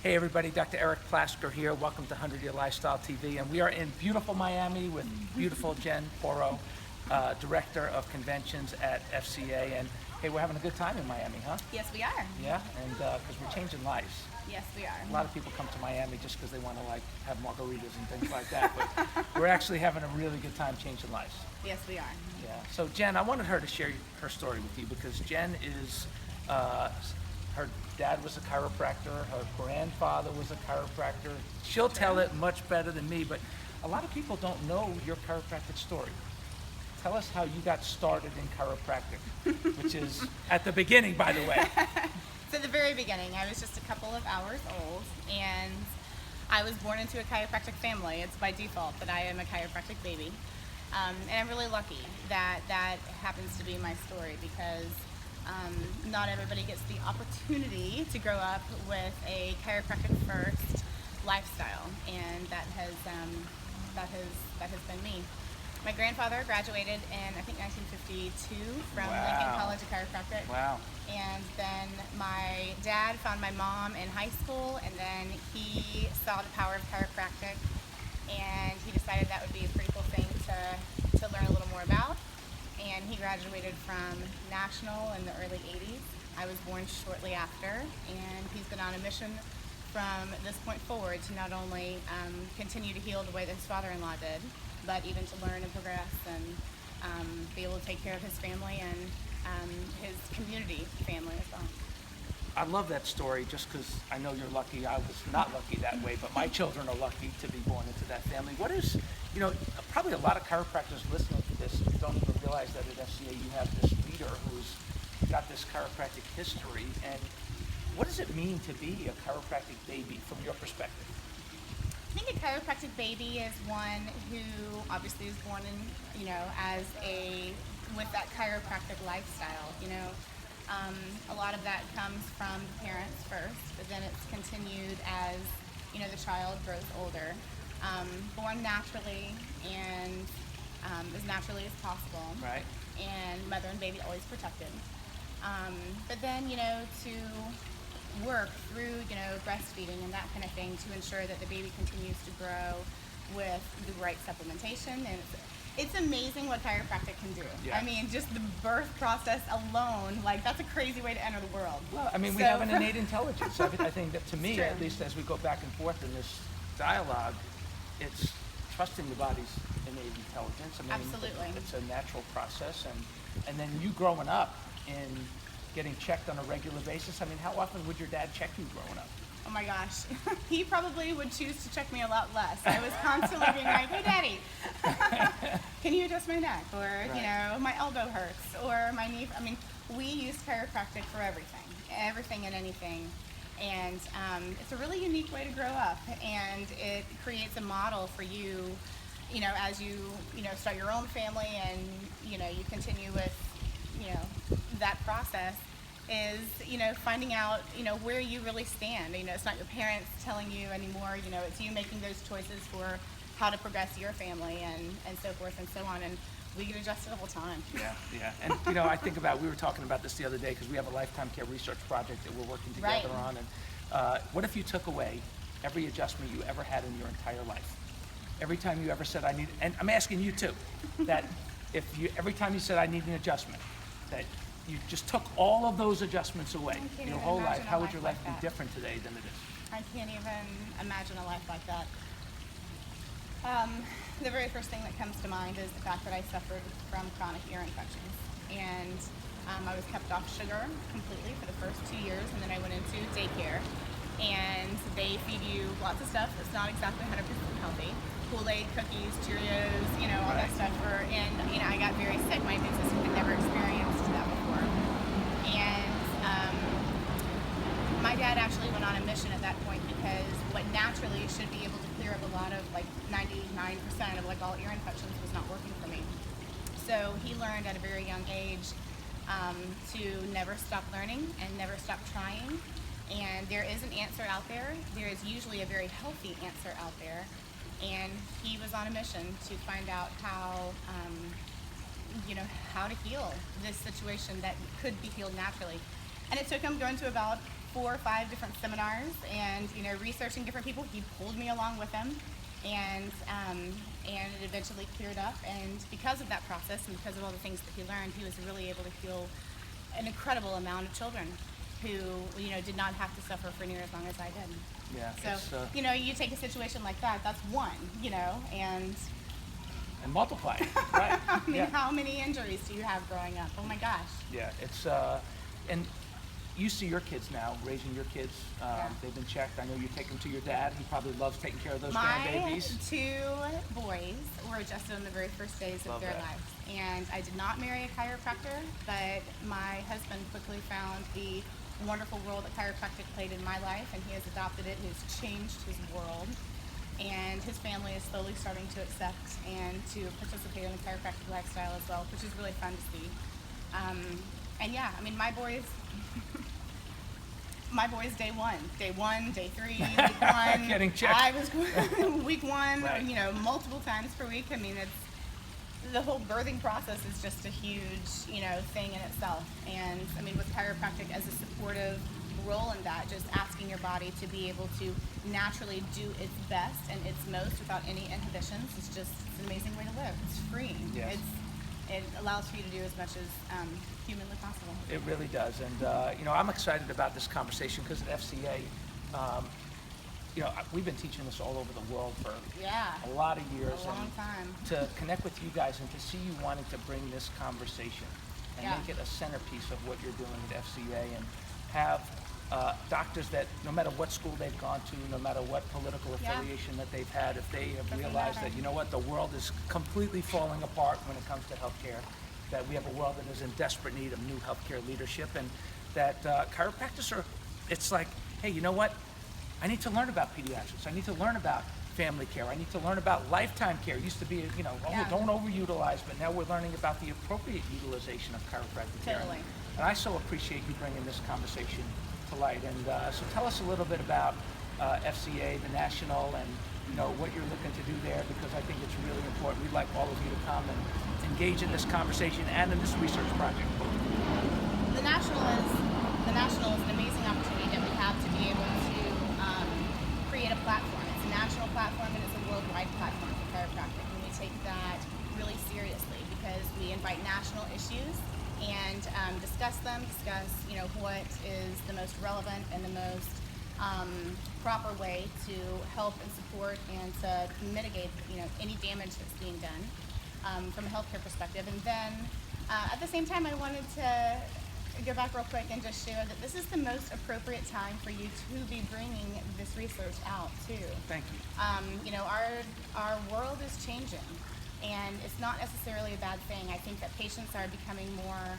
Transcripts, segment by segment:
Hey everybody, Dr. Eric Plasker here. Welcome to 100 Year Lifestyle TV. And we are in beautiful Miami with beautiful Jen Porro, Director of Conventions at FCA. And hey, we're having a good time in Miami, huh? Yes, we are. Yeah, and because we're changing lives. Yes, we are. A lot of people come to Miami just because they want to have margaritas and things like that. But we're actually having a really good time changing lives. Yes, we are. Yeah. So Jen, I wanted her to share her story with you because Jen is, her dad was a chiropractor, her grandfather was a chiropractor. She'll tell it much better than me, but a lot of people don't know your chiropractic story. Tell us how you got started in chiropractic, which is at the beginning, by the way. So the very beginning, I was just a couple of hours old, and I was born into a chiropractic family. It's by default that I am a chiropractic baby. And I'm really lucky that that happens to be my story because not everybody gets the opportunity to grow up with a chiropractic first lifestyle, and that has been me. My grandfather graduated in, I think, 1952 from Lincoln College of Chiropractic. Wow. And then my dad found my mom in high school, and then he saw the power of chiropractic, and he decided that would be a pretty cool thing to learn a little more about. And he graduated from National in the early 80s. I was born shortly after, and he's been on a mission from this point forward to not only continue to heal the way that his father-in-law did, but even to learn and progress and be able to take care of his family and his community family as well. I love that story just because I know you're lucky. I was not lucky that way, but my children are lucky to be born into that family. What is, probably a lot of chiropractors listening to this don't even realize that at FCA you have this leader who's got this chiropractic history. And what does it mean to be a chiropractic baby from your perspective? I think a chiropractic baby is one who obviously is born in, with that chiropractic lifestyle, A lot of that comes from the parents first, but then it's continued as, the child grows older. Born naturally and as naturally as possible. Right. And mother and baby always protected. But then, to work through, breastfeeding and that kind of thing to ensure that the baby continues to grow with the right supplementation. And it's amazing what chiropractic can do. Yeah. I mean, just the birth process alone, that's a crazy way to enter the world. Well, we have an innate intelligence. I think that to me, True. at least as we go back and forth in this dialogue, it's trusting the body's innate intelligence. Absolutely. It's a natural process. And then you growing up and getting checked on a regular basis. How often would your dad check you growing up? Oh my gosh. He probably would choose to check me a lot less. I was constantly being like, hey daddy, can you adjust my neck? Or, Right. My elbow hurts. Or my knee. We use chiropractic for everything and anything. And it's a really unique way to grow up. And it creates a model for you, as you, start your own family and, you continue with, that process is, finding out, where you really stand. It's not your parents telling you anymore, it's you making those choices for how to progress your family and so forth and so on. And we get adjusted the whole time. Yeah. And, I think we were talking about this the other day because we have a lifetime care research project that we're working together on. And what if you took away every adjustment you ever had in your entire life? Every time you ever said, and I'm asking you too, that every time you said, I need an adjustment, that you just took all of those adjustments away your whole life, how would your life be different today than it is? I can't even imagine a life like that. The very first thing that comes to mind is the fact that I suffered from chronic ear infections. And I was kept off sugar completely for the first 2 years, and then I went into daycare. And they feed you lots of stuff that's not exactly 100% healthy. Kool-Aid, cookies, Cheerios, all that stuff. And I got very sick. My immune system had never experienced that before. And my dad actually went on a mission at that point because what naturally should be able to clear up a lot of 99% of all ear infections was not working for me. So he learned at a very young age to never stop learning and never stop trying. And there is an answer out there. There is usually a very healthy answer out there. And he was on a mission to find out how to heal this situation that could be healed naturally. And it took him going to about 4 or 5 different seminars, and researching different people. He pulled me along with him, and it eventually cleared up. And because of that process and because of all the things that he learned, he was really able to heal an incredible amount of children who did not have to suffer for near as long as I did. Yeah. So you take a situation like that. That's one. And multiply it, right? I mean, how many injuries do you have growing up? Oh my gosh. Yeah, it's and you see your kids now, raising your kids. They've been checked. I know you take them to your dad. He probably loves taking care of those grandbabies. My 2 boys were adjusted on the very first days of their lives. And I did not marry a chiropractor, but my husband quickly found the wonderful role that chiropractic played in my life, and he has adopted it. It has changed his world. And his family is slowly starting to accept and to participate in the chiropractic lifestyle as well, which is really fun to see. And yeah, I mean, my boys, day one, day 3, week 1. Getting checked. I was week 1, Right. multiple times per week. I mean, the whole birthing process is just a huge, thing in itself. And I mean, with chiropractic as a supportive role in that, just asking your body to be able to naturally do its best and its most without any inhibitions, it's an amazing way to live. It's freeing. Yes. It allows for you to do as much as humanly possible. It really does. And, I'm excited about this conversation because at FCA, we've been teaching this all over the world for a lot of years. A long time. To connect with you guys and to see you wanting to bring this conversation and make it a centerpiece of what you're doing at FCA, and have doctors that, no matter what school they've gone to, no matter what political affiliation that they've had, if they have realized that, the world is completely falling apart when it comes to healthcare, that we have a world that is in desperate need of new healthcare leadership, and that chiropractors it's like, hey, you know what? I need to learn about pediatrics. I need to learn about family care. I need to learn about lifetime care. It used to be, don't overutilize, but now we're learning about the appropriate utilization of chiropractic care. Totally. And I so appreciate you bringing this conversation to light. And so tell us a little bit about FCA, the national, and what you're looking to do there, because I think it's really important. We'd like all of you to come and engage in this conversation and in this research project. The national is an amazing opportunity that we have to be able to create a platform. It's a national platform and it's a worldwide platform for chiropractic, and we take that really seriously because we invite national issues and discuss what is the most relevant and the most proper way to help and support and to mitigate any damage that's being done from a healthcare perspective. And then at the same time, I wanted to go back real quick and just share that this is the most appropriate time for you to be bringing this research out too. Thank you. Our world is changing, and it's not necessarily a bad thing. I think that patients are becoming more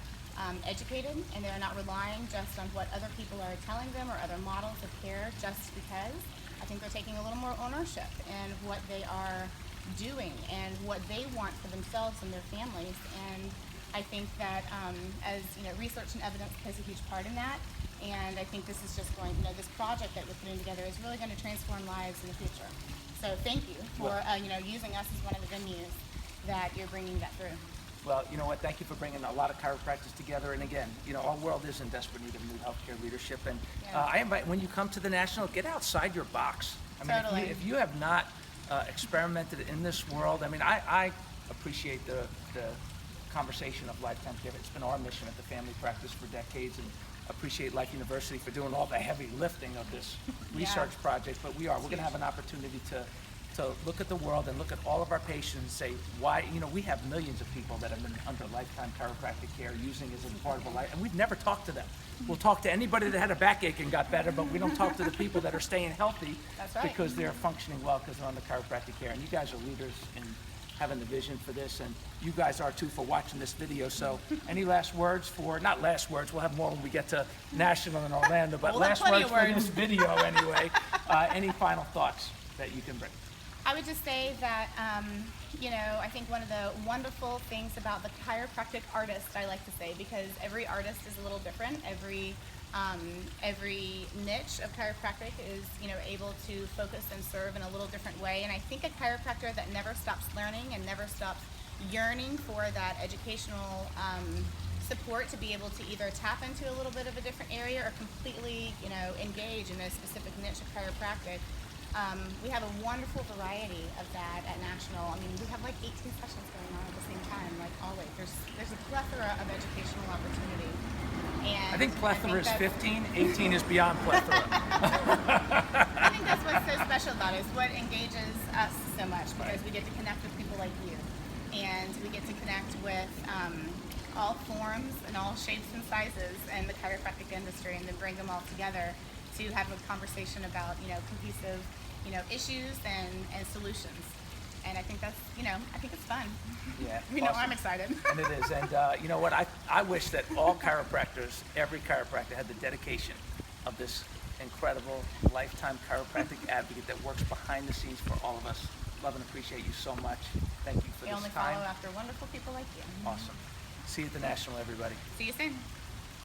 educated, and they're not relying just on what other people are telling them or other models of care just because. I think they're taking a little more ownership in what they are doing and what they want for themselves and their families. And I think that research and evidence plays a huge part in that. And I think this is just this project that we're putting together is really going to transform lives in the future. So thank you for using us as one of the venues that you're bringing that through. Well, you know what? Thank you for bringing a lot of chiropractors together. And again, our world is in desperate need of new healthcare leadership. And I invite, when you come to the National, get outside your box. I mean, Totally. if you have not experimented in this world, I mean, I appreciate the conversation of lifetime care. It's been our mission at the family practice for decades, and appreciate Life University for doing all the heavy lifting of this research project. But we're going to have an opportunity to look at the world and look at all of our patients and say, why, we have millions of people that have been under lifetime chiropractic care, using it as a part of a life, and we've never talked to them. We'll talk to anybody that had a backache and got better, but we don't talk to the people that are staying healthy. That's right. Because they're functioning well because they're on the chiropractic care. And you guys are leaders in having the vision for this, and you guys are too for watching this video. So any last words not last words, we'll have more when we get to National in Orlando, but last words for this video anyway. Any final thoughts that you can bring? I would just say that, I think one of the wonderful things about the chiropractic artist, I like to say, because every artist is a little different. Every niche of chiropractic is, able to focus and serve in a little different way. And I think a chiropractor that never stops learning and never stops yearning for that educational support to be able to either tap into a little bit of a different area or completely, engage in a specific niche of chiropractic. We have a wonderful variety of that at National. I mean, we have like 18 sessions going on at the same time, like always. There's a plethora of educational opportunity. And I think plethora is that's- 15, 18 is beyond plethora. I think that's what's so special about it, is what engages us so much, because we get to connect with people like you, and we get to connect with all forms and all shapes and sizes in the chiropractic industry, and then bring them all together to have a conversation about cohesive issues and solutions. And I think that's I think it's fun. Yeah, I'm awesome. excited. And it is. And you know what? I wish that all chiropractors, every chiropractor, had the dedication of this incredible lifetime chiropractic advocate that works behind the scenes for all of us. Love and appreciate you so much. Thank you for We this only time. follow after wonderful people like you. Awesome. See you at the National, everybody. See you soon.